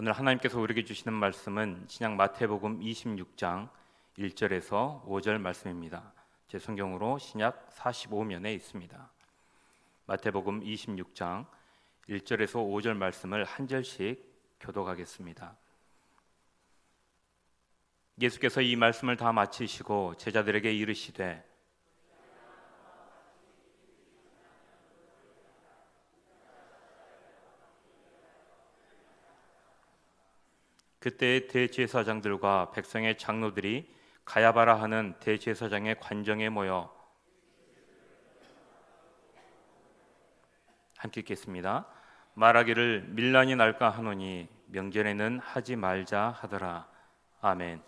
오늘 하나님께서 우리에게 주시는 말씀은 신약 마태복음 26장 1절에서 5절 말씀입니다. 제 성경으로 신약 45면에 있습니다. 마태복음 26장 1절에서 5절 말씀을 한 절씩 교독하겠습니다. 예수께서 이 말씀을 다 마치시고 제자들에게 이르시되 그때 대제사장들과 백성의 장로들이 가야바라 하는 대제사장의 관정에 모여 함께 읽겠습니다. 말하기를 밀란이 날까 하노니 명절에는 하지 말자 하더라. 아멘.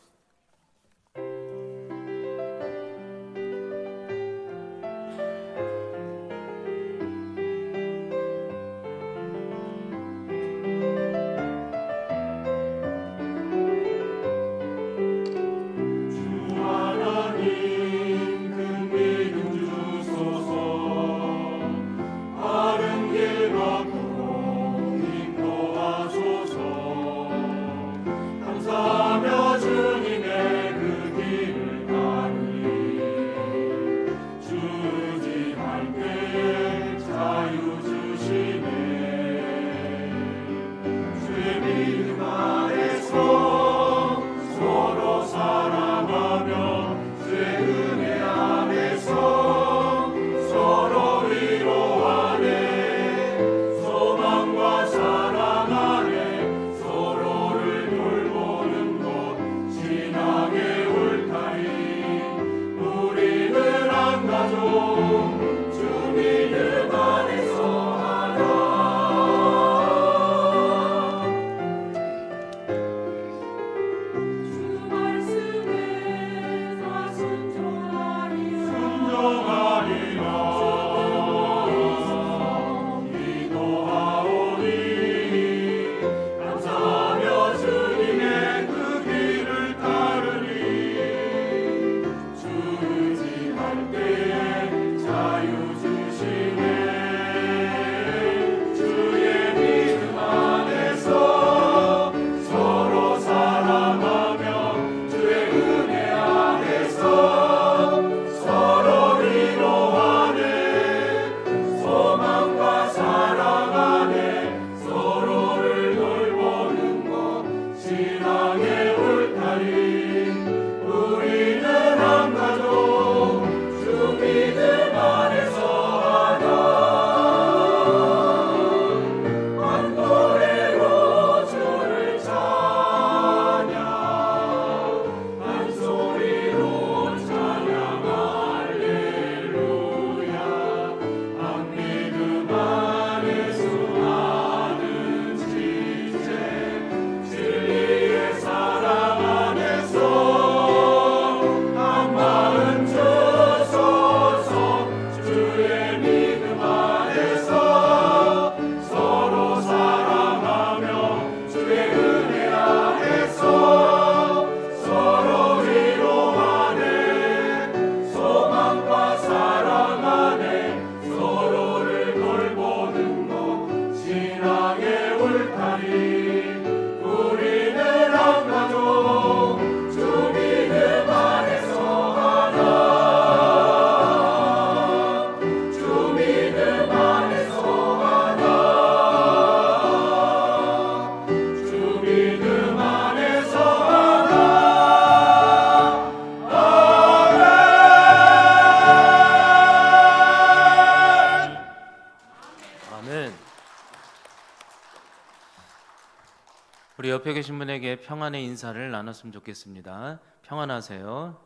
우리 옆에 계신 분에게 평안의 인사를 나눴으면 좋겠습니다. 평안하세요.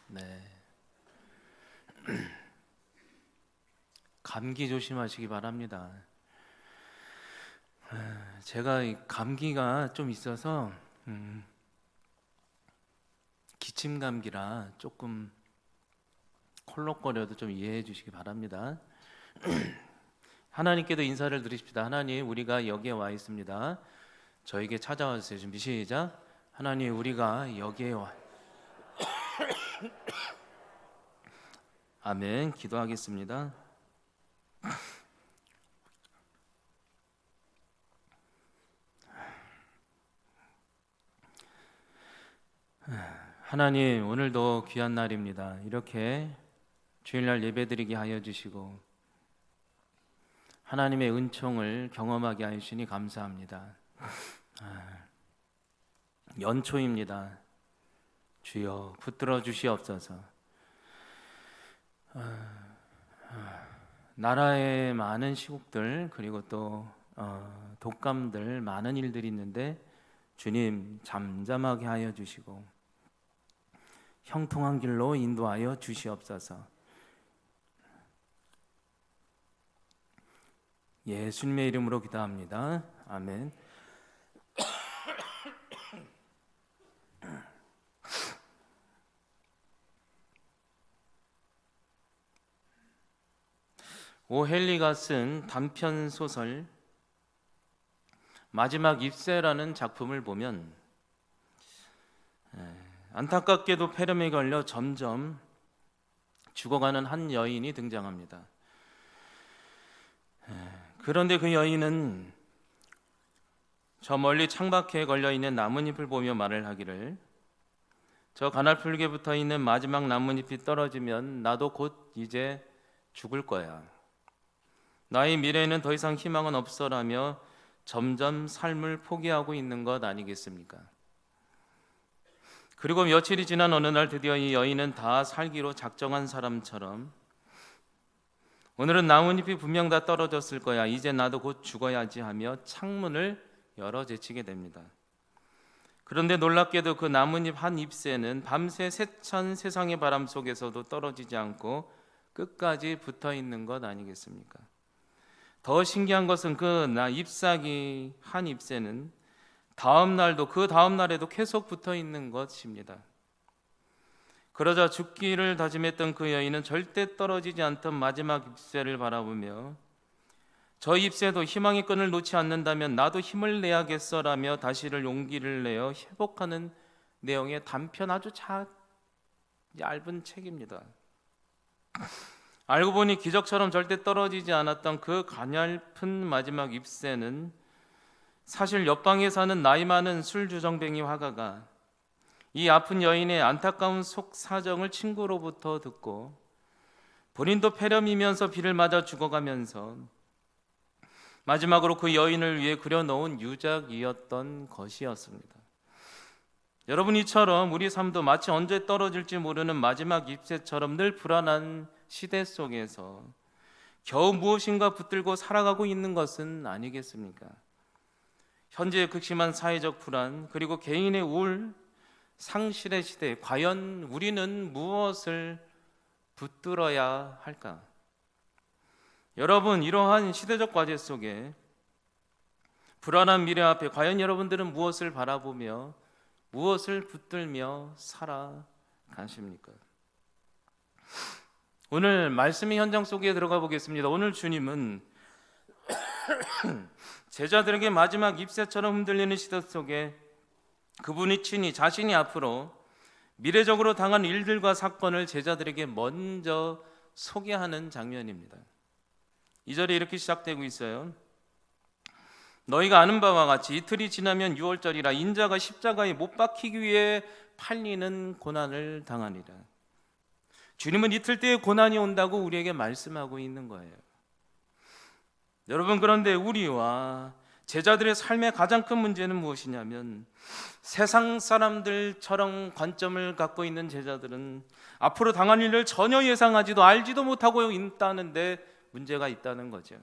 네. 감기 조심하시기 바랍니다. 제가 이 감기가 좀 있어서 기침 감기라 조금 콜록거려도 좀 이해해 주시기 바랍니다. 하나님께도 인사를 드리십시다. 하나님, 우리가 여기에 와 있습니다. 저에게 찾아와 주세요. 준비 시작. 하나님, 우리가 여기에 와 아멘. 기도하겠습니다. 하나님, 오늘도 귀한 날입니다. 이렇게 주일날 예배드리게 하여 주시고 하나님의 은총을 경험하게 하시니 감사합니다. 연초입니다. 주여 붙들어 주시옵소서. 나라의 많은 시국들 그리고 또 독감들 많은 일들이 있는데 주님 잠잠하게 하여 주시고 형통한 길로 인도하여 주시옵소서. 예수님의 이름으로 기도합니다. 아멘. 오헬리가 쓴 단편 소설 마지막 입새라는 작품을 보면 안타깝게도 폐렴에 걸려 점점 죽어가는 한 여인이 등장합니다. 그런데 그 여인은 저 멀리 창밖에 걸려있는 나뭇잎을 보며 말을 하기를, 저 가날풀게 붙어있는 마지막 나뭇잎이 떨어지면 나도 곧 이제 죽을 거야. 나의 미래에는 더 이상 희망은 없어라며 점점 삶을 포기하고 있는 것 아니겠습니까? 그리고 며칠이 지난 어느 날 드디어 이 여인은 다 살기로 작정한 사람처럼 오늘은 나뭇잎이 분명 다 떨어졌을 거야, 이제 나도 곧 죽어야지 하며 창문을 열어 제치게 됩니다. 그런데 놀랍게도 그 나뭇잎 한 잎새는 밤새 세찬 세상의 바람 속에서도 떨어지지 않고 끝까지 붙어 있는 것 아니겠습니까? 더 신기한 것은 그 잎사귀 한 잎새는 다음 날도 그 다음 날에도 계속 붙어 있는 것입니다. 그러자 죽기를 다짐했던 그 여인은 절대 떨어지지 않던 마지막 잎새를 바라보며 저 잎새도 희망의 끈을 놓지 않는다면 나도 힘을 내야겠어라며 다시를 용기를 내어 회복하는 내용의 단편 아주 얇은 책입니다. 알고 보니 기적처럼 절대 떨어지지 않았던 그 가냘픈 마지막 잎새는 사실 옆방에 사는 나이 많은 술주정뱅이 화가가 이 아픈 여인의 안타까운 속 사정을 친구로부터 듣고 본인도 폐렴이면서 비를 맞아 죽어가면서 마지막으로 그 여인을 위해 그려놓은 유작이었던 것이었습니다. 여러분, 이처럼 우리 삶도 마치 언제 떨어질지 모르는 마지막 잎새처럼 늘 불안한 시대 속에서 겨우 무엇인가 붙들고 살아가고 있는 것은 아니겠습니까? 현재의 극심한 사회적 불안 그리고 개인의 우울, 상실의 시대에 과연 우리는 무엇을 붙들어야 할까? 여러분, 이러한 시대적 과제 속에 불안한 미래 앞에 과연 여러분들은 무엇을 바라보며 무엇을 붙들며 살아가십니까? 오늘 말씀의 현장 속에 들어가 보겠습니다. 오늘 주님은 제자들에게 마지막 잎새처럼 흔들리는 시대 속에 그분이 친히 자신이 앞으로 미래적으로 당한 일들과 사건을 제자들에게 먼저 소개하는 장면입니다. 2절에 이렇게 시작되고 있어요. 너희가 아는 바와 같이 이틀이 지나면 유월절이라 인자가 십자가에 못 박히기 위해 팔리는 고난을 당하니라. 주님은 이틀 때의 고난이 온다고 우리에게 말씀하고 있는 거예요. 여러분, 그런데 우리와 제자들의 삶의 가장 큰 문제는 무엇이냐면 세상 사람들처럼 관점을 갖고 있는 제자들은 앞으로 당할 일을 전혀 예상하지도 알지도 못하고 있다는데 문제가 있다는 거죠.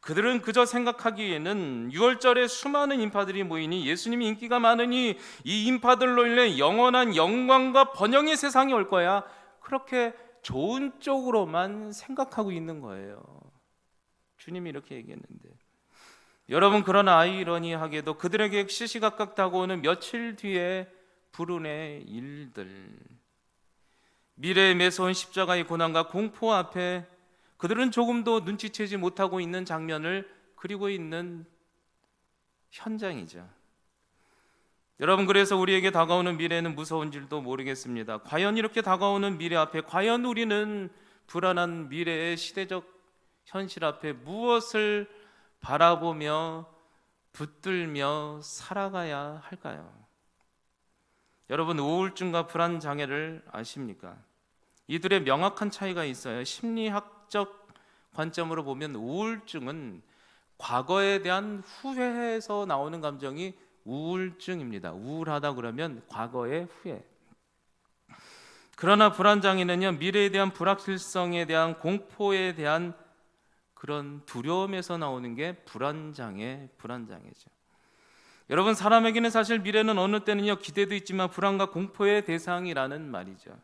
그들은 그저 생각하기에는 유월절에 수많은 인파들이 모이니 예수님이 인기가 많으니 이 인파들로 인해 영원한 영광과 번영의 세상이 올 거야, 그렇게 좋은 쪽으로만 생각하고 있는 거예요. 주님이 이렇게 얘기했는데, 여러분, 그러나 아이러니하게도 그들에게 시시각각 다가오는 며칠 뒤에 불운의 일들, 미래에 매서운 십자가의 고난과 공포 앞에 그들은 조금도 눈치채지 못하고 있는 장면을 그리고 있는 현장이죠. 여러분, 그래서 우리에게 다가오는 미래는 무서운 줄도 모르겠습니다. 과연 이렇게 다가오는 미래 앞에 과연 우리는 불안한 미래의 시대적 현실 앞에 무엇을 바라보며 붙들며 살아가야 할까요? 여러분, 우울증과 불안 장애를 아십니까? 이들의 명확한 차이가 있어요. 심리학적 관점으로 보면 우울증은 과거에 대한 후회에서 나오는 감정이 우울증입니다. 우울하다 그러면 과거의 후회. 그러나 불안장애는요, 미래에 대한 불확실성에 대한 공포에 대한 그런 두려움에서 나오는 게 불안장애죠. 여러분, 사람에게는 사실 미래는 어느 때는요, 기대도 있지만 불안과 공포의 대상이라는 말이죠.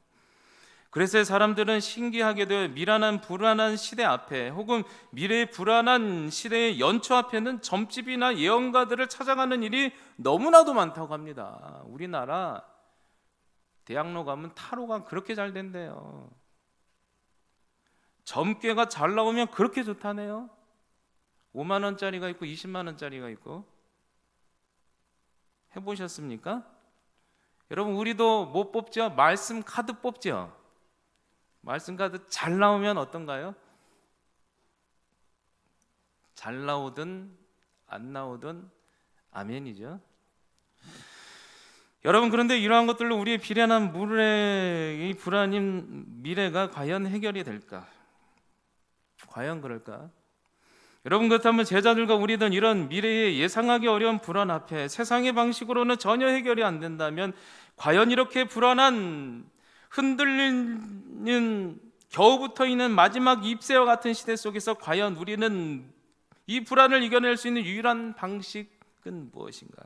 그래서 사람들은 신기하게도 미란한 불안한 시대 앞에, 혹은 미래의 불안한 시대의 연초 앞에는 점집이나 예언가들을 찾아가는 일이 너무나도 많다고 합니다. 우리나라 대학로 가면 타로가 그렇게 잘 된대요. 점괘가 잘 나오면 그렇게 좋다네요. 5만 원짜리가 있고 20만 원짜리가 있고. 해보셨습니까? 여러분, 우리도 뭐 뽑죠? 말씀 카드 뽑죠? 말씀 카드 잘 나오면 어떤가요? 잘 나오든 안 나오든 아멘이죠. 여러분, 그런데 이러한 것들로 우리의 비련한 이 불안인 미래가 과연 해결이 될까? 과연 그럴까? 여러분, 그렇다면 제자들과 우리든 이런 미래의 예상하기 어려운 불안 앞에 세상의 방식으로는 전혀 해결이 안 된다면 과연 이렇게 불안한 흔들리는 겨우 붙어 있는 마지막 잎새와 같은 시대 속에서 과연 우리는 이 불안을 이겨낼 수 있는 유일한 방식은 무엇인가?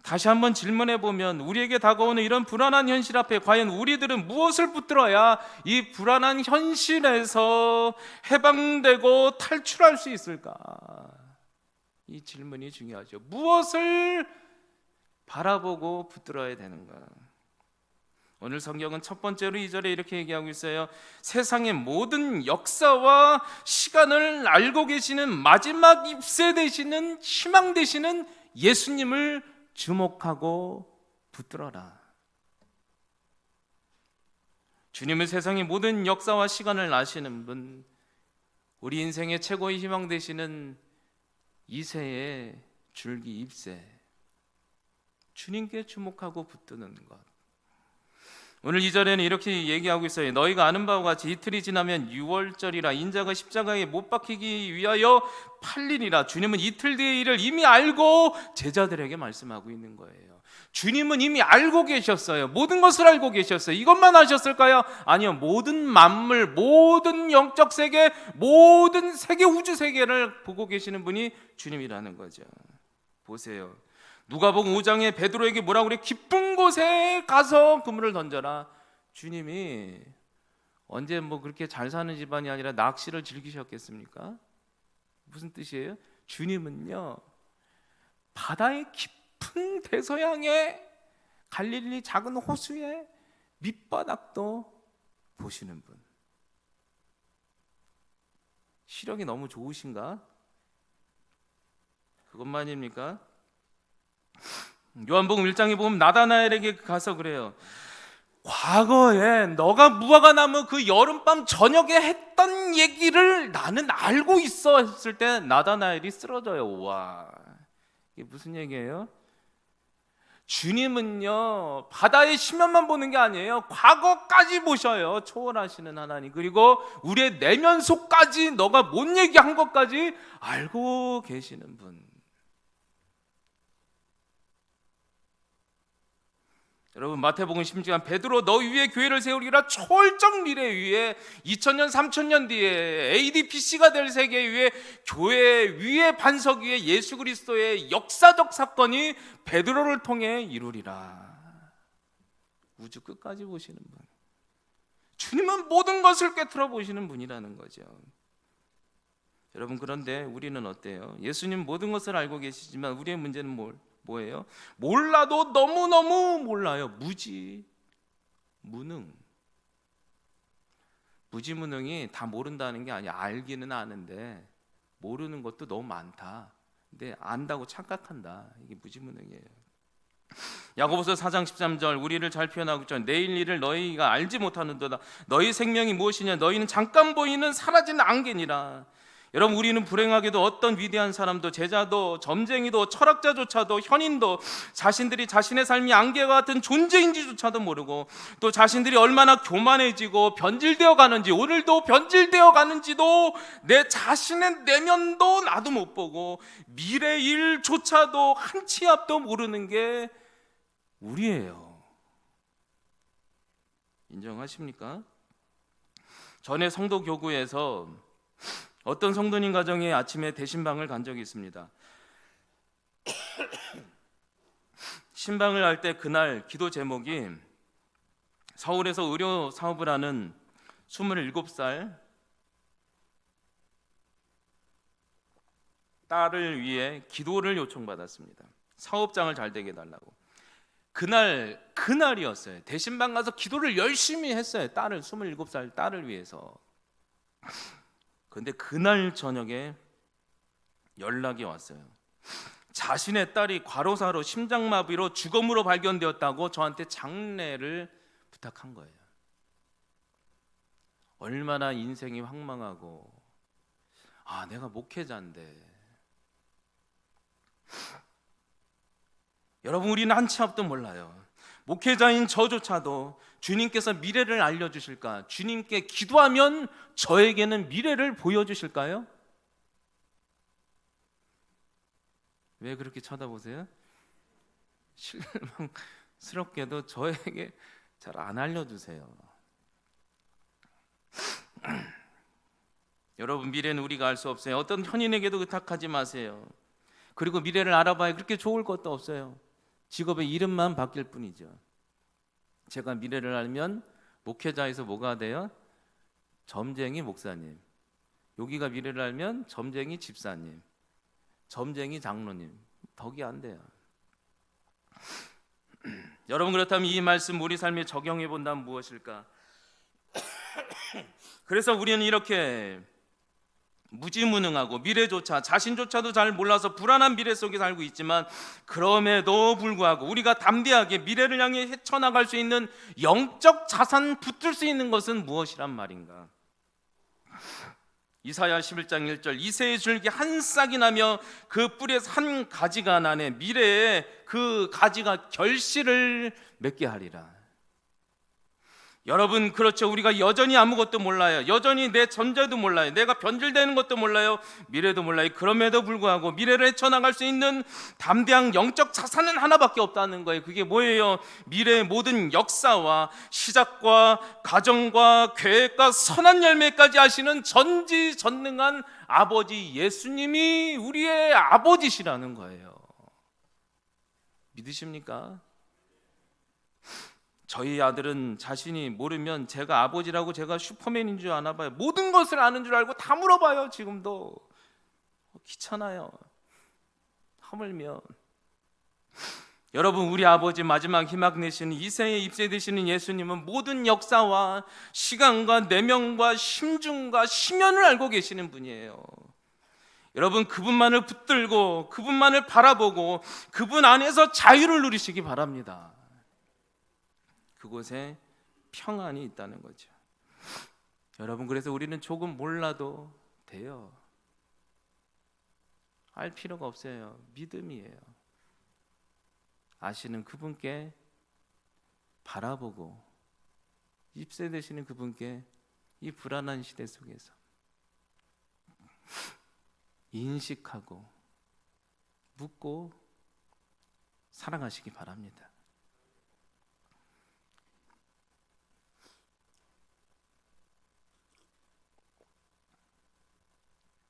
다시 한번 질문해 보면 우리에게 다가오는 이런 불안한 현실 앞에 과연 우리들은 무엇을 붙들어야 이 불안한 현실에서 해방되고 탈출할 수 있을까? 이 질문이 중요하죠. 무엇을 바라보고 붙들어야 되는가? 오늘 성경은 첫 번째로 2절에 이렇게 얘기하고 있어요. 세상의 모든 역사와 시간을 알고 계시는 마지막 잎새 되시는 희망 되시는 예수님을 주목하고 붙들어라. 주님은 세상의 모든 역사와 시간을 아시는 분, 우리 인생의 최고의 희망 되시는 이새의 줄기 잎새, 주님께 주목하고 붙드는 것. 오늘 2절에는 이렇게 얘기하고 있어요. 너희가 아는 바와 같이 이틀이 지나면 유월절이라 인자가 십자가에 못 박히기 위하여 팔리니라. 주님은 이틀 뒤의 일을 이미 알고 제자들에게 말씀하고 있는 거예요. 주님은 이미 알고 계셨어요. 모든 것을 알고 계셨어요. 이것만 아셨을까요? 아니요. 모든 만물, 모든 영적 세계, 모든 세계 우주 세계를 보고 계시는 분이 주님이라는 거죠. 보세요. 누가복음 5장에 베드로에게 뭐라고 그래? 깊은 곳에 가서 그물을 던져라. 주님이 언제 뭐 그렇게 잘 사는 집안이 아니라 낚시를 즐기셨겠습니까? 무슨 뜻이에요? 주님은요, 바다의 깊은 대서양에 갈릴리 작은 호수의 밑바닥도 보시는 분. 시력이 너무 좋으신가? 그것만입니까? 요한복음 1장에 보면 나다나엘에게 가서 그래요. 과거에 너가 무화과 나무 그 여름밤 저녁에 했던 얘기를 나는 알고 있어 했을 때 나다나엘이 쓰러져요. 와, 이게 무슨 얘기예요? 주님은요, 바다의 심연만 보는 게 아니에요. 과거까지 보셔요. 초월하시는 하나님. 그리고 우리의 내면 속까지, 너가 뭔 얘기한 것까지 알고 계시는 분. 여러분, 마태복음 16장 베드로 너 위에 교회를 세우리라. 초월적 미래 위에 2000년 3000년 뒤에 ADPC가 될 세계 위에 교회 위에 반석 위에 예수 그리스도의 역사적 사건이 베드로를 통해 이루리라. 우주 끝까지 보시는 분. 주님은 모든 것을 꿰뚫어 보시는 분이라는 거죠. 여러분, 그런데 우리는 어때요? 예수님 모든 것을 알고 계시지만 우리의 문제는 뭐예요? 몰라도 너무너무 몰라요. 무능. 무지무능이 다 모른다는 게 아니야. 알기는 아는데 모르는 것도 너무 많다. 근데 안다고 착각한다. 이게 무지무능이에요. 야고보서 4장 13절 우리를 잘 표현하고 있죠. 내일 일을 너희가 알지 못하는도다. 너희 생명이 무엇이냐? 너희는 잠깐 보이는 사라지는 안개니라. 여러분, 우리는 불행하게도 어떤 위대한 사람도, 제자도, 점쟁이도, 철학자조차도, 현인도 자신들이 자신의 삶이 안개와 같은 존재인지조차도 모르고, 또 자신들이 얼마나 교만해지고 변질되어 가는지, 오늘도 변질되어 가는지도 내 자신의 내면도 나도 못 보고 미래 일조차도 한 치 앞도 모르는 게 우리예요. 인정하십니까? 전에 성도 교구에서 어떤 성도님 가정에 아침에 대신방을 간 적이 있습니다. 신방을 할 때 그날 기도 제목이 서울에서 의료 사업을 하는 27살 딸을 위해 기도를 요청받았습니다. 사업장을 잘 되게 해달라고. 그날이었어요. 대신방 가서 기도를 열심히 했어요. 27살 딸을 위해서. 그런데 그날 저녁에 연락이 왔어요. 자신의 딸이 과로사로 심장마비로 주검으로 발견되었다고 저한테 장례를 부탁한 거예요. 얼마나 인생이 황망하고, 내가 목회자인데. 여러분, 우리는 한 치 앞도 몰라요. 목회자인 저조차도 주님께서 미래를 알려주실까? 주님께 기도하면 저에게는 미래를 보여주실까요? 왜 그렇게 쳐다보세요? 실망스럽게도 저에게 잘 안 알려주세요. 여러분, 미래는 우리가 알 수 없어요. 어떤 현인에게도 의탁하지 마세요. 그리고 미래를 알아봐야 그렇게 좋을 것도 없어요. 직업의 이름만 바뀔 뿐이죠. 제가 미래를 알면 목회자에서 뭐가 돼요? 점쟁이 목사님. 여기가 미래를 알면 점쟁이 집사님, 점쟁이 장로님. 덕이 안 돼요. 여러분, 그렇다면 이 말씀 우리 삶에 적용해 본다면 무엇일까? 그래서 우리는 이렇게 무지무능하고 미래조차 자신조차도 잘 몰라서 불안한 미래 속에 살고 있지만, 그럼에도 불구하고 우리가 담대하게 미래를 향해 헤쳐나갈 수 있는 영적 자산 붙들 수 있는 것은 무엇이란 말인가? 이사야 11장 1절, 이새의 줄기 한 싹이 나며 그 뿔에서 한 가지가 나네. 미래에 그 가지가 결실을 맺게 하리라. 여러분, 그렇죠. 우리가 여전히 아무것도 몰라요. 여전히 내 전제도 몰라요. 내가 변질되는 것도 몰라요. 미래도 몰라요. 그럼에도 불구하고 미래를 헤쳐나갈 수 있는 담대한 영적 자산은 하나밖에 없다는 거예요. 그게 뭐예요? 미래의 모든 역사와 시작과 과정과 계획과 선한 열매까지 하시는 전지전능한 아버지 예수님이 우리의 아버지시라는 거예요. 믿으십니까? 저희 아들은 자신이 모르면 제가 아버지라고 제가 슈퍼맨인 줄 아나 봐요. 모든 것을 아는 줄 알고 다 물어봐요. 지금도. 귀찮아요. 하물며. 여러분, 우리 아버지 마지막 희망 되시는 이세에 입세되시는 예수님은 모든 역사와 시간과 내면과 심중과 심연을 알고 계시는 분이에요. 여러분, 그분만을 붙들고 그분만을 바라보고 그분 안에서 자유를 누리시기 바랍니다. 그곳에 평안이 있다는 거죠. 여러분, 그래서 우리는 조금 몰라도 돼요. 알 필요가 없어요. 믿음이에요. 아시는 그분께 바라보고 입세되시는 그분께 이 불안한 시대 속에서 인식하고 묻고 살아가시기 바랍니다.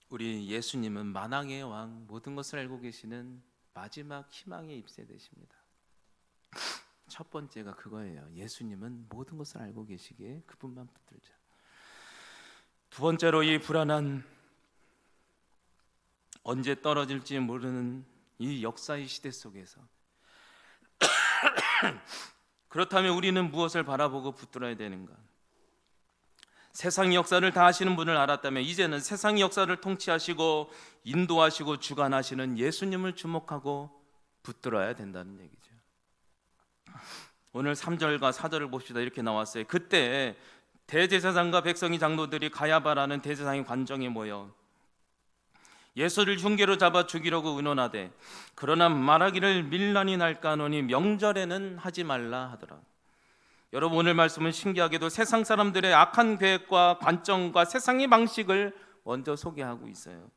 우리 예수님은 만왕의 왕, 모든 것을 알고 계시는 마지막 희망의 입세되십니다. 첫 번째가 그거예요. 예수님은 모든 것을 알고 계시기에 그분만 붙들자. 두 번째로, 이 불안한, 언제 떨어질지 모르는 이 역사의 시대 속에서 그렇다면 우리는 무엇을 바라보고 붙들어야 되는가? 세상 역사를 다 하시는 분을 알았다면 이제는 세상 역사를 통치하시고 인도하시고 주관하시는 예수님을 주목하고 붙들어야 된다는 얘기죠. 오늘 3절과 4절을 봅시다. 이렇게 나왔어요. 그때 대제사장과 백성이 장로들이 가야바라는 대제사장의 관정에 모여 예수를 흉계로 잡아 죽이려고 의논하되 그러나 말하기를 밀란이 날까 하노니 명절에는 하지 말라 하더라. 여러분, 오늘 말씀은 신기하게도 세상 사람들의 악한 계획과 관점과 세상의 방식을 먼저 소개하고 있어요.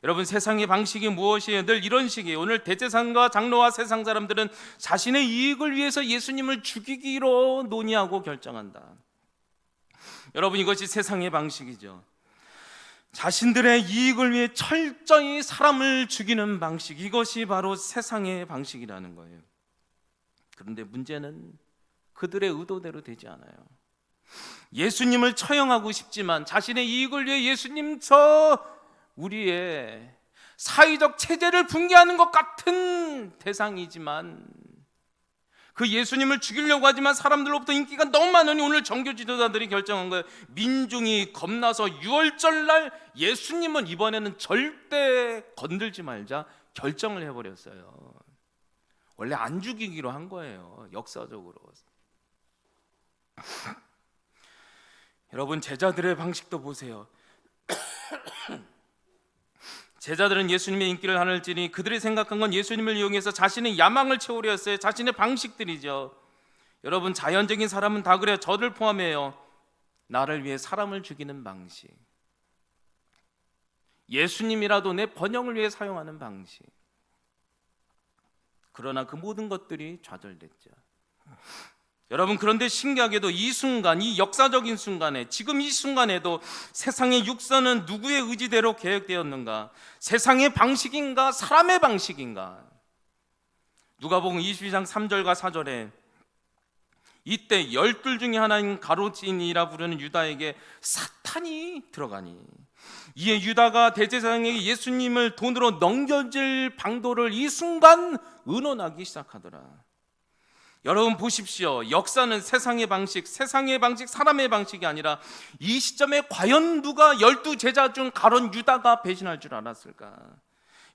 여러분, 세상의 방식이 무엇이에요? 늘 이런 식이에요. 오늘 대제사장과 장로와 세상 사람들은 자신의 이익을 위해서 예수님을 죽이기로 논의하고 결정한다. 여러분, 이것이 세상의 방식이죠. 자신들의 이익을 위해 철저히 사람을 죽이는 방식, 이것이 바로 세상의 방식이라는 거예요. 그런데 문제는 그들의 의도대로 되지 않아요. 예수님을 처형하고 싶지만 자신의 이익을 위해 예수님 우리의 사회적 체제를 붕괴하는 것 같은 대상이지만 그 예수님을 죽이려고 하지만 사람들로부터 인기가 너무 많으니 오늘 정교 지도자들이 결정한 거예요. 민중이 겁나서 유월절날 예수님은 이번에는 절대 건들지 말자 결정을 해버렸어요. 원래 안 죽이기로 한 거예요, 역사적으로. 여러분, 제자들의 방식도 보세요. 제자들은 예수님의 인기를 하늘지니 그들이 생각한 건 예수님을 이용해서 자신의 야망을 채우려 했어요. 자신의 방식들이죠. 여러분, 자연적인 사람은 다 그래요. 저를 포함해요. 나를 위해 사람을 죽이는 방식, 예수님이라도 내 번영을 위해 사용하는 방식. 그러나 그 모든 것들이 좌절됐죠. 여러분, 그런데 신기하게도 이 순간, 이 역사적인 순간에, 지금 이 순간에도 세상의 육선은 누구의 의지대로 계획되었는가? 세상의 방식인가? 사람의 방식인가? 누가복음 22장 3절과 4절에 이때 열둘 중에 하나인 가룟인이라 부르는 유다에게 사탄이 들어가니 이에 유다가 대제사장에게 예수님을 돈으로 넘겨줄 방도를 이 순간 의논하기 시작하더라. 여러분 보십시오. 역사는 세상의 방식, 사람의 방식이 아니라 이 시점에 과연 누가 12제자 중 가룟 유다가 배신할 줄 알았을까?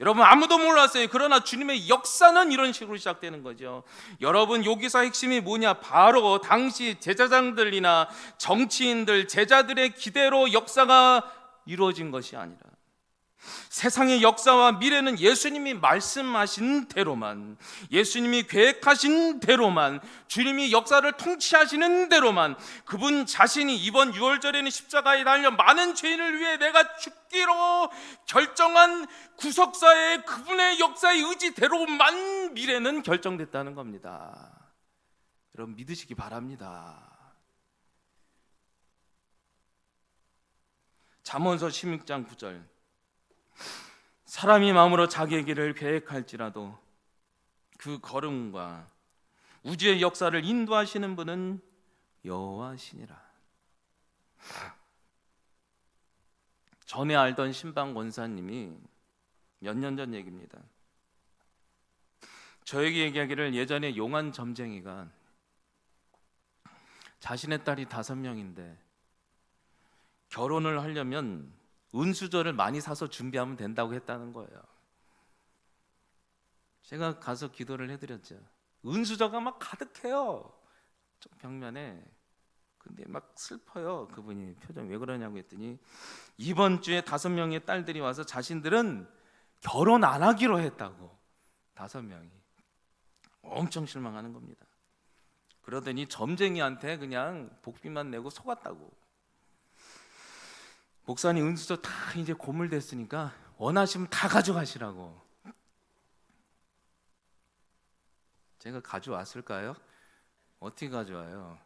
여러분, 아무도 몰랐어요. 그러나 주님의 역사는 이런 식으로 시작되는 거죠. 여러분, 여기서 핵심이 뭐냐? 바로 당시 제사장들이나 정치인들, 제자들의 기대로 역사가 이루어진 것이 아니라 세상의 역사와 미래는 예수님이 말씀하신 대로만, 예수님이 계획하신 대로만, 주님이 역사를 통치하시는 대로만, 그분 자신이 이번 6월절에는 십자가에 달려 많은 죄인을 위해 내가 죽기로 결정한 구속사의 그분의 역사의 의지대로만 미래는 결정됐다는 겁니다. 여러분, 믿으시기 바랍니다. 잠언서 16장 9절, 사람이 마음으로 자기의 길을 계획할지라도 그 걸음과 우주의 역사를 인도하시는 분은 여호와시니라. 전에 알던 신방 권사님이 몇 년 전 얘기입니다. 저에게 얘기하기를 예전에 용한 점쟁이가 자신의 딸이 5명인데 결혼을 하려면 은수저를 많이 사서 준비하면 된다고 했다는 거예요. 제가 가서 기도를 해드렸죠. 은수저가 막 가득해요, 벽면에. 근데 막 슬퍼요. 그분이 표정 왜 그러냐고 했더니 이번 주에 5명의 딸들이 와서 자신들은 결혼 안 하기로 했다고. 5명이 엄청 실망하는 겁니다. 그러더니 점쟁이한테 그냥 복비만 내고 속았다고. 목사님, 은수저 다 이제 고물됐으니까 원하시면 다 가져가시라고. 제가 가져왔을까요? 어떻게 가져와요?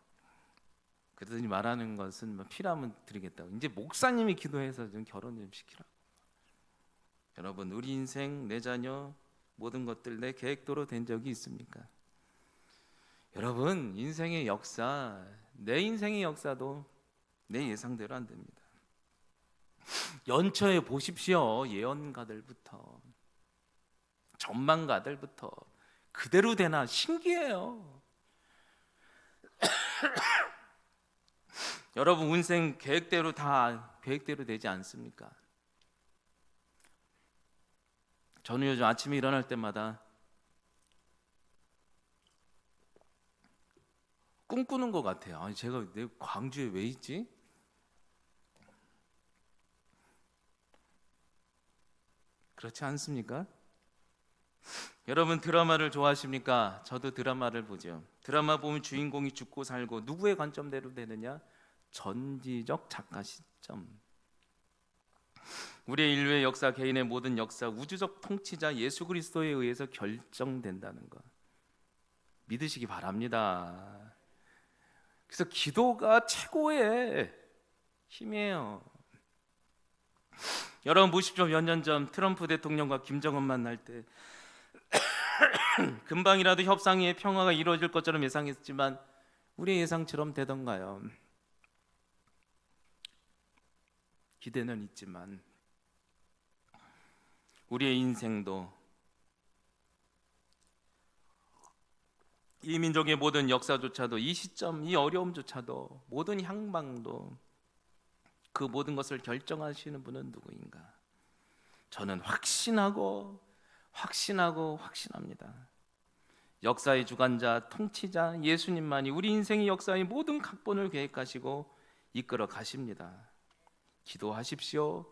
그러더니 말하는 것은 필요하면 드리겠다고. 이제 목사님이 기도해서 좀 결혼 좀 시키라고. 여러분, 우리 인생, 내 자녀, 모든 것들 내 계획대로 된 적이 있습니까? 여러분, 인생의 역사, 내 인생의 역사도 내 예상대로 안 됩니다. 연초에 보십시오. 예언가들부터 전망가들부터 그대로 되나 신기해요. 여러분, 인생 계획대로 다 계획대로 되지 않습니까? 저는 요즘 아침에 일어날 때마다 꿈꾸는 것 같아요. 아니, 제가 내 광주에 왜 있지? 그렇지 않습니까? 여러분 드라마를 좋아하십니까? 저도 드라마를 보죠. 드라마 보면 주인공이 죽고 살고 누구의 관점대로 되느냐? 전지적 작가 시점. 우리의 인류의 역사, 개인의 모든 역사, 우주적 통치자 예수 그리스도에 의해서 결정된다는 것 믿으시기 바랍니다. 그래서 기도가 최고의 힘이에요. 여러분 보십시오. 몇 년 전 트럼프 대통령과 김정은 만날 때 금방이라도 협상의 평화가 이루어질 것처럼 예상했지만 우리의 예상처럼 되던가요? 기대는 있지만 우리의 인생도 이 민족의 모든 역사조차도 이 시점, 이 어려움조차도 모든 향방도 그 모든 것을 결정하시는 분은 누구인가? 저는 확신합니다. 역사의 주관자, 통치자 예수님만이 우리 인생의 역사의 모든 각본을 계획하시고 이끌어 가십니다. 기도하십시오.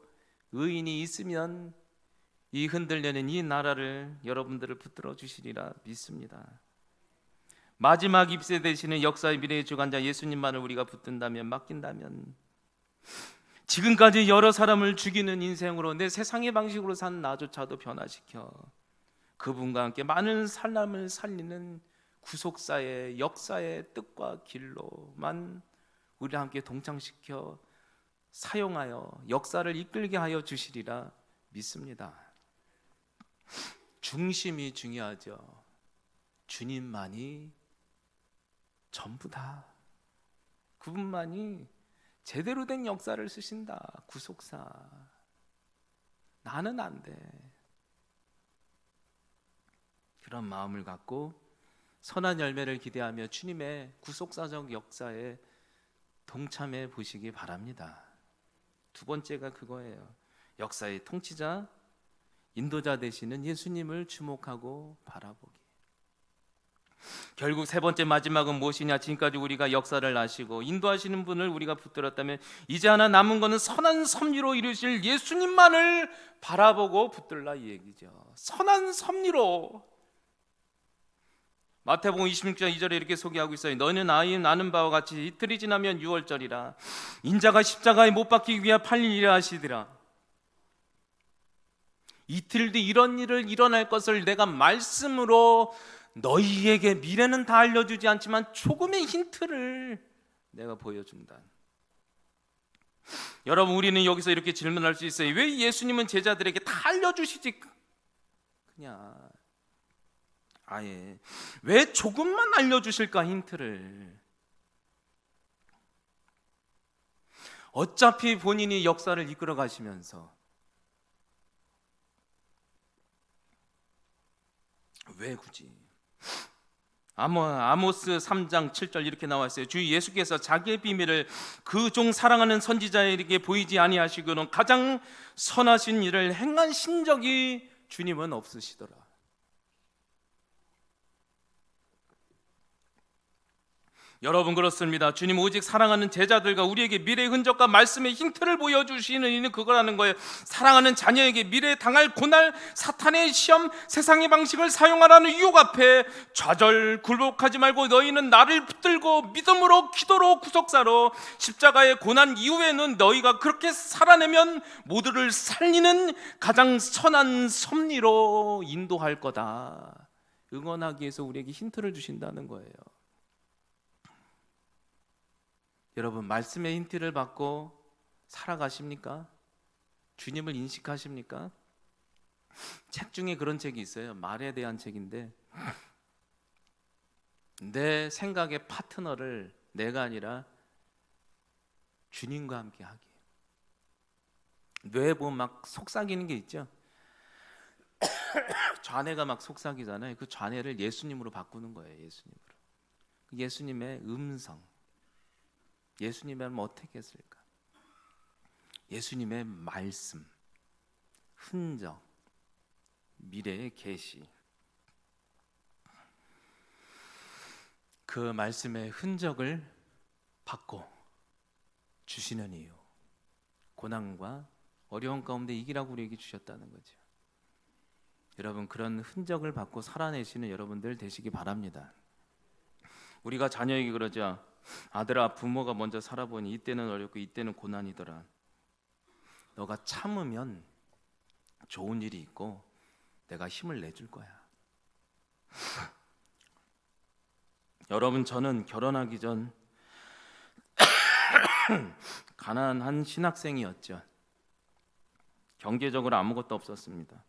의인이 있으면 이 흔들리는 이 나라를 여러분들을 붙들어 주시리라 믿습니다. 마지막 잎새 되시는 역사의 미래의 주관자 예수님만을 우리가 붙든다면, 맡긴다면 지금까지 여러 사람을 죽이는 인생으로 내 세상의 방식으로 산 나조차도 변화시켜 그분과 함께 많은 사람을 살리는 구속사의 역사의 뜻과 길로만 우리와 함께 동창시켜 사용하여 역사를 이끌게 하여 주시리라 믿습니다. 중심이 중요하죠. 주님만이 전부다. 그분만이 제대로 된 역사를 쓰신다. 구속사. 나는 안 돼. 그런 마음을 갖고 선한 열매를 기대하며 주님의 구속사적 역사에 동참해 보시기 바랍니다. 두 번째가 그거예요. 역사의 통치자, 인도자 되시는 예수님을 주목하고 바라보기. 결국 세 번째 마지막은 무엇이냐? 지금까지 우리가 역사를 아시고 인도하시는 분을 우리가 붙들었다면 이제 하나 남은 것은 선한 섭리로 이루실 예수님만을 바라보고 붙들라 이 얘기죠. 선한 섭리로. 마태복음 26장 2절에 이렇게 소개하고 있어요. 너희는 아는 바와 같이 이틀이 지나면 유월절이라 인자가 십자가에 못 박히기 위하여 팔리리라 하시더라. 이틀 뒤 이런 일을 일어날 것을 내가 말씀으로 너희에게 미래는 다 알려주지 않지만 조금의 힌트를 내가 보여준다. 여러분 우리는 여기서 이렇게 질문할 수 있어요. 왜 예수님은 제자들에게 다 알려주시지 그냥 아예 왜 조금만 알려주실까 힌트를. 어차피 본인이 역사를 이끌어 가시면서 왜 굳이? 아모스 3장 7절 이렇게 나와 있어요. 주 예수께서 자기의 비밀을 그 종 사랑하는 선지자에게 보이지 아니하시고는 가장 선하신 일을 행하신 적이 주님은 없으시더라. 여러분 그렇습니다. 주님 오직 사랑하는 제자들과 우리에게 미래의 흔적과 말씀의 힌트를 보여주시는 이는 그거라는 거예요. 사랑하는 자녀에게 미래에 당할 고날, 사탄의 시험, 세상의 방식을 사용하라는 유혹 앞에 좌절 굴복하지 말고 너희는 나를 붙들고 믿음으로 기도로 구속사로 십자가의 고난 이후에는 너희가 그렇게 살아내면 모두를 살리는 가장 선한 섭리로 인도할 거다. 응원하기 위해서 우리에게 힌트를 주신다는 거예요. 여러분 말씀의 힌트를 받고 살아가십니까? 주님을 인식하십니까? 책 중에 그런 책이 있어요. 말에 대한 책인데 내 생각의 파트너를 내가 아니라 주님과 함께 하기. 뇌에 보면 막 속삭이는 게 있죠. 좌뇌가 막 속삭이잖아요. 그 좌뇌를 예수님으로 바꾸는 거예요. 예수님으로. 예수님의 음성. 예수님이라면 어떻게 했을까? 예수님의 말씀, 흔적, 미래의 계시. 그 말씀의 흔적을 받고 주시는 이유. 고난과 어려운 가운데 이기라고 우리에게 주셨다는 거죠. 여러분 그런 흔적을 받고 살아내시는 여러분들 되시기 바랍니다. 우리가 자녀에게 그러자, 아들아 부모가 먼저 살아보니 이때는 어렵고 이때는 고난이더라. 너가 참으면 좋은 일이 있고 내가 힘을 내줄 거야. 여러분 저는 결혼하기 전 가난한 신학생이었죠. 경제적으로 아무것도 없었습니다.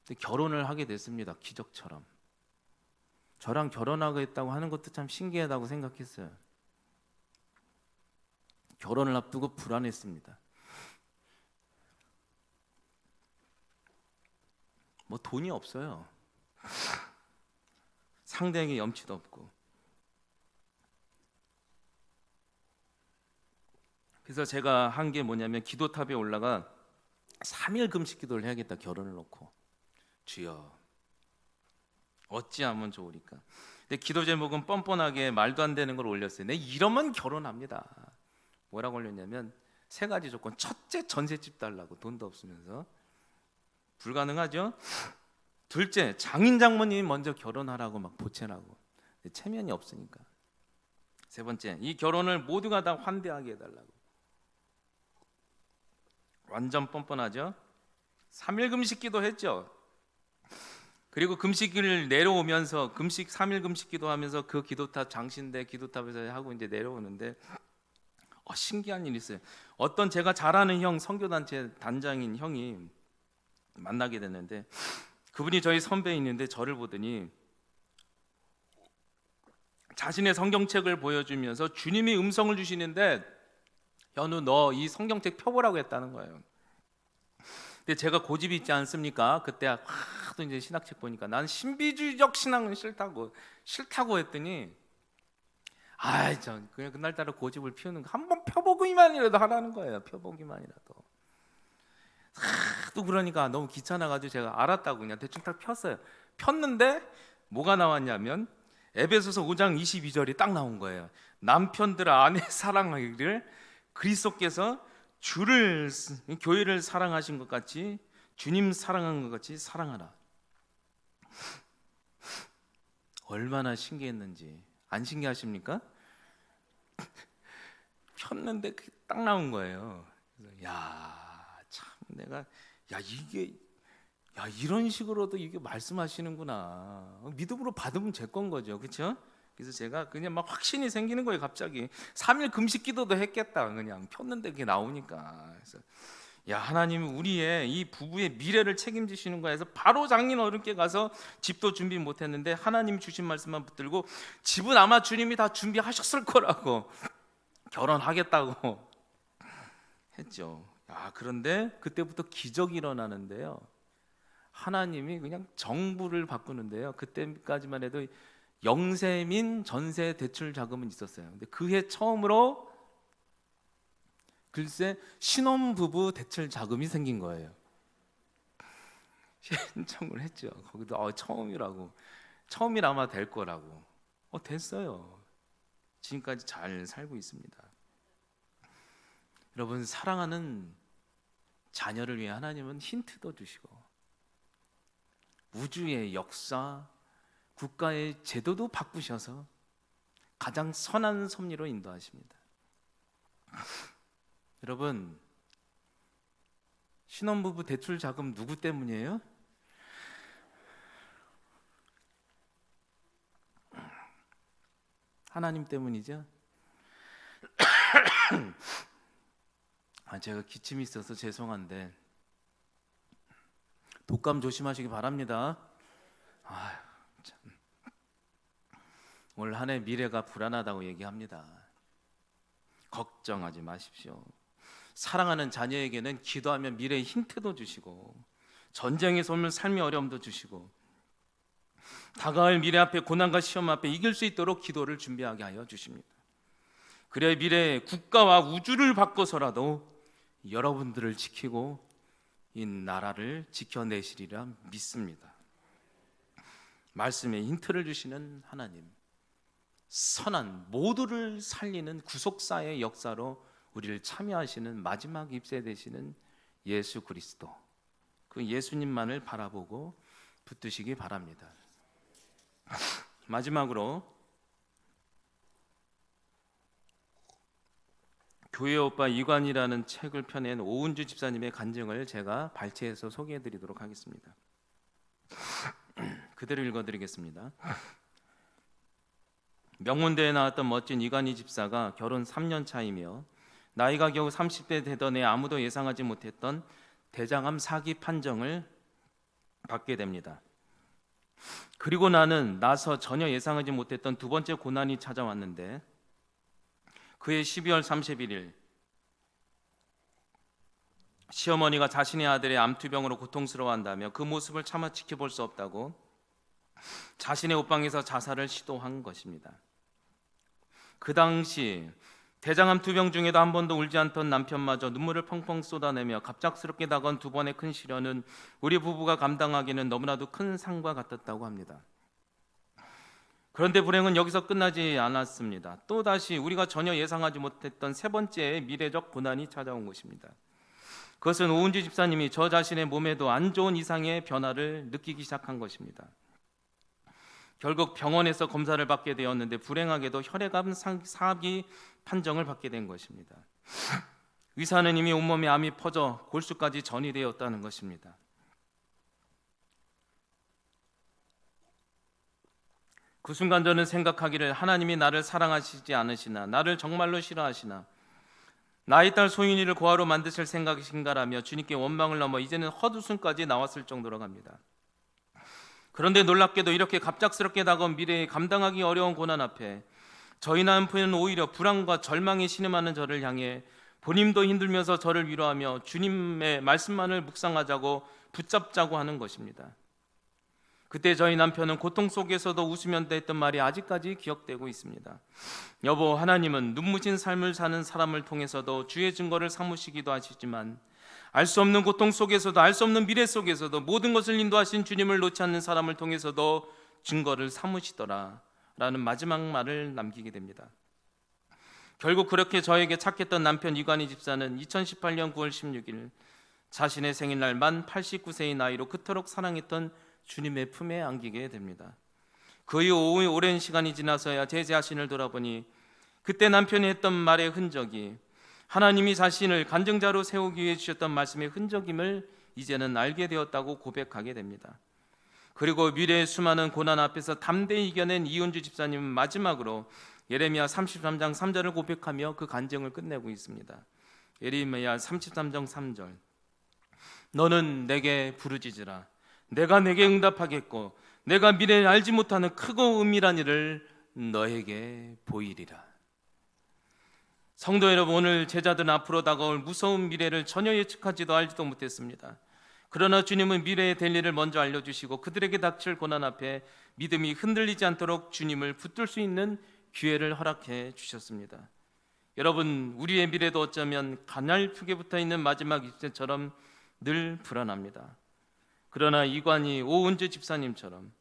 근데 결혼을 하게 됐습니다. 기적처럼. 저랑 결혼하겠다고 하는 것도 참 신기하다고 생각했어요. 결혼을 앞두고 불안했습니다. 뭐 돈이 없어요. 상대에게 염치도 없고. 그래서 제가 한 게 뭐냐면 기도탑에 올라가 3일 금식 기도를 해야겠다. 결혼을 놓고. 주여 어찌하면 좋으리까. 근데 기도 제목은 뻔뻔하게 말도 안 되는 걸 올렸어요. 내 이러면 결혼합니다. 뭐라고 올렸냐면 3가지 조건. 첫째, 전셋집 달라고. 돈도 없으면서. 불가능하죠. 둘째, 장인 장모님이 먼저 결혼하라고 막 보채라고. 체면이 없으니까. 세 번째, 이 결혼을 모두가 다 환대하게 해달라고. 완전 뻔뻔하죠. 3일 금식 기도했죠. 그리고 금식을 내려오면서 금식 3일 금식 기도하면서 그 기도탑 장신대 기도탑에서 하고 이제 내려오는데 신기한 일이 있어요. 어떤 제가 잘 아는 형, 선교단체 단장인 형이 만나게 됐는데, 그분이 저희 선배인데 저를 보더니 자신의 성경책을 보여주면서 주님이 음성을 주시는데, 현우 너 이 성경책 펴보라고 했다는 거예요. 근데 제가 고집이 있지 않습니까? 그때 하도 이제 신학책 보니까 난 신비주의적 신앙은 싫다고 했더니, 저 그냥 그날따라 고집을 피우는 거 한번 펴보기만이라도 하라는 거예요. 펴보기만이라도. 하도 그러니까 너무 귀찮아가지고 제가 알았다고 그냥 대충 딱 폈어요. 폈는데 뭐가 나왔냐면 에베소서 5장 22절이 딱 나온 거예요. 남편들 아내 사랑하기를 그리스도께서 교회를 사랑하신 것 같이, 주님 사랑한 것 같이 사랑하라. 얼마나 신기했는지. 안 신기하십니까? 폈는데 그게 딱 나온 거예요. 그래서 참 내가 이런 식으로도 이게 말씀하시는구나. 믿음으로 받으면 제 건 거죠. 그렇죠? 그래서 제가 그냥 막 확신이 생기는 거예요. 갑자기 3일 금식 기도도 했겠다. 그냥 폈는데 그게 나오니까. 그래서 하나님이 우리의 이 부부의 미래를 책임지시는 거야 해서 바로 장인 어른께 가서 집도 준비 못했는데 하나님이 주신 말씀만 붙들고, 집은 아마 주님이 다 준비하셨을 거라고 결혼하겠다고 했죠. 그런데 그때부터 기적이 일어나는데요. 하나님이 그냥 정부를 바꾸는데요. 그때까지만 해도 영세민 전세 대출 자금은 있었어요. 근데 그해 처음으로 글쎄 신혼부부 대출 자금이 생긴 거예요. 신청을 했죠. 거기도 처음이라 아마 될 거라고. 됐어요. 지금까지 잘 살고 있습니다. 여러분, 사랑하는 자녀를 위해 하나님은 힌트도 주시고 우주의 역사, 국가의 제도도 바꾸셔서 가장 선한 섭리로 인도하십니다. 여러분, 신혼부부 대출 자금 누구 때문이에요? 하나님 때문이죠. 제가 기침이 있어서 죄송한데 독감 조심하시기 바랍니다. 올 한 해 미래가 불안하다고 얘기합니다. 걱정하지 마십시오. 사랑하는 자녀에게는 기도하면 미래의 힌트도 주시고, 전쟁에서 오면 삶의 어려움도 주시고, 다가올 미래 앞에, 고난과 시험 앞에 이길 수 있도록 기도를 준비하게 하여 주십니다. 그래야 미래의 국가와 우주를 바꿔서라도 여러분들을 지키고 이 나라를 지켜내시리라 믿습니다. 말씀에 힌트를 주시는 하나님, 선한 모두를 살리는 구속사의 역사로 우리를 참여하시는 마지막 입새 되시는 예수 그리스도, 그 예수님만을 바라보고 붙드시기 바랍니다. 마지막으로 교회 오빠 이관이라는 책을 펴낸 오은주 집사님의 간증을 제가 발췌해서 소개해드리도록 하겠습니다. 그대로 읽어드리겠습니다. 명문대에 나왔던 멋진 이관희 집사가 결혼 3년 차이며 나이가 겨우 30대 되던 해 아무도 예상하지 못했던 대장암 사기 판정을 받게 됩니다. 그리고 나서 전혀 예상하지 못했던 두 번째 고난이 찾아왔는데 그해 12월 31일 시어머니가 자신의 아들의 암투병으로 고통스러워한다며 그 모습을 차마 지켜볼 수 없다고 자신의 옷방에서 자살을 시도한 것입니다. 그 당시 대장암 투병 중에도 한 번도 울지 않던 남편마저 눈물을 펑펑 쏟아내며 갑작스럽게 다가온 두 번의 큰 시련은 우리 부부가 감당하기는 너무나도 큰 상과 같았다고 합니다. 그런데 불행은 여기서 끝나지 않았습니다. 또다시 우리가 전혀 예상하지 못했던 세 번째의 미래적 고난이 찾아온 것입니다. 그것은 오은지 집사님이 저 자신의 몸에도 안 좋은 이상의 변화를 느끼기 시작한 것입니다. 결국 병원에서 검사를 받게 되었는데 불행하게도 혈액암 사기 판정을 받게 된 것입니다. 의사는 이미 온몸에 암이 퍼져 골수까지 전이되었다는 것입니다. 그 순간 저는 생각하기를 하나님이 나를 사랑하시지 않으시나, 나를 정말로 싫어하시나, 나의 딸 소윤이를 고아로 만드실 생각이신가라며 주님께 원망을 넘어 이제는 헛웃음까지 나왔을 정도로 갑니다. 그런데 놀랍게도 이렇게 갑작스럽게 다가온 미래에 감당하기 어려운 고난 앞에 저희 남편은 오히려 불안과 절망에 신음하는 저를 향해 본인도 힘들면서 저를 위로하며 주님의 말씀만을 묵상하자고 붙잡자고 하는 것입니다. 그때 저희 남편은 고통 속에서도 웃으면서 했던 말이 아직까지 기억되고 있습니다. 여보, 하나님은 눈부신 삶을 사는 사람을 통해서도 주의 증거를 삼으시기도 하시지만 알 수 없는 고통 속에서도 알 수 없는 미래 속에서도 모든 것을 인도하신 주님을 놓지 않는 사람을 통해서도 증거를 삼으시더라 라는 마지막 말을 남기게 됩니다. 결국 그렇게 저에게 착했던 남편 이관희 집사는 2018년 9월 16일 자신의 생일날 만 89세의 나이로 그토록 사랑했던 주님의 품에 안기게 됩니다. 그 이후 오랜 시간이 지나서야 제 자신을 돌아보니 그때 남편이 했던 말의 흔적이 하나님이 자신을 간증자로 세우기 위해 주셨던 말씀의 흔적임을 이제는 알게 되었다고 고백하게 됩니다. 그리고 미래의 수많은 고난 앞에서 담대히 이겨낸 이은주 집사님은 마지막으로 예레미야 33장 3절을 고백하며 그 간증을 끝내고 있습니다. 예레미야 33장 3절, 너는 내게 부르짖으라. 내가 내게 응답하겠고 내가 미래를 알지 못하는 크고 은밀한 일을 너에게 보이리라. 성도 여러분, 오늘 제자들은 앞으로 다가올 무서운 미래를 전혀 예측하지도 알지도 못했습니다. 그러나 주님은 미래의 될 일을 먼저 알려주시고 그들에게 닥칠 고난 앞에 믿음이 흔들리지 않도록 주님을 붙들 수 있는 기회를 허락해 주셨습니다. 여러분, 우리의 미래도 어쩌면 가냘프게 붙어있는 마지막 입새처럼 늘 불안합니다. 그러나 이관희 오은주 집사님처럼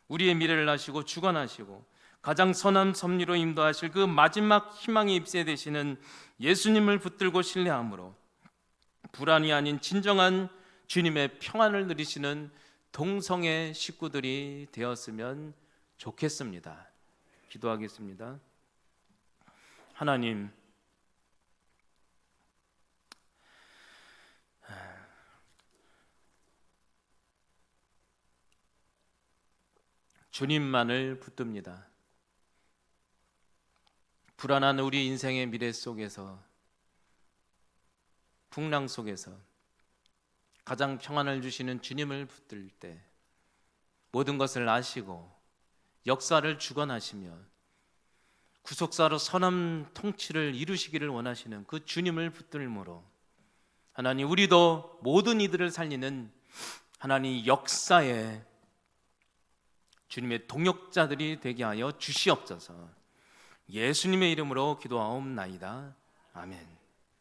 우리의 미래를 아시고 주관하시고 가장 선한 섭리로 인도하실 그 마지막 희망의 잎새 되시는 예수님을 붙들고 신뢰함으로 불안이 아닌 진정한 주님의 평안을 누리시는 동성애 식구들이 되었으면 좋겠습니다. 기도하겠습니다. 하나님, 주님만을 붙듭니다. 불안한 우리 인생의 미래 속에서, 풍랑 속에서 가장 평안을 주시는 주님을 붙들 때 모든 것을 아시고 역사를 주관하시며 구속사로 선한 통치를 이루시기를 원하시는 그 주님을 붙들므로 하나님, 우리도 모든 이들을 살리는 하나님 역사에 주님의 동역자들이 되게 하여 주시옵소서. 예수님의 이름으로 기도하옵나이다. 아멘.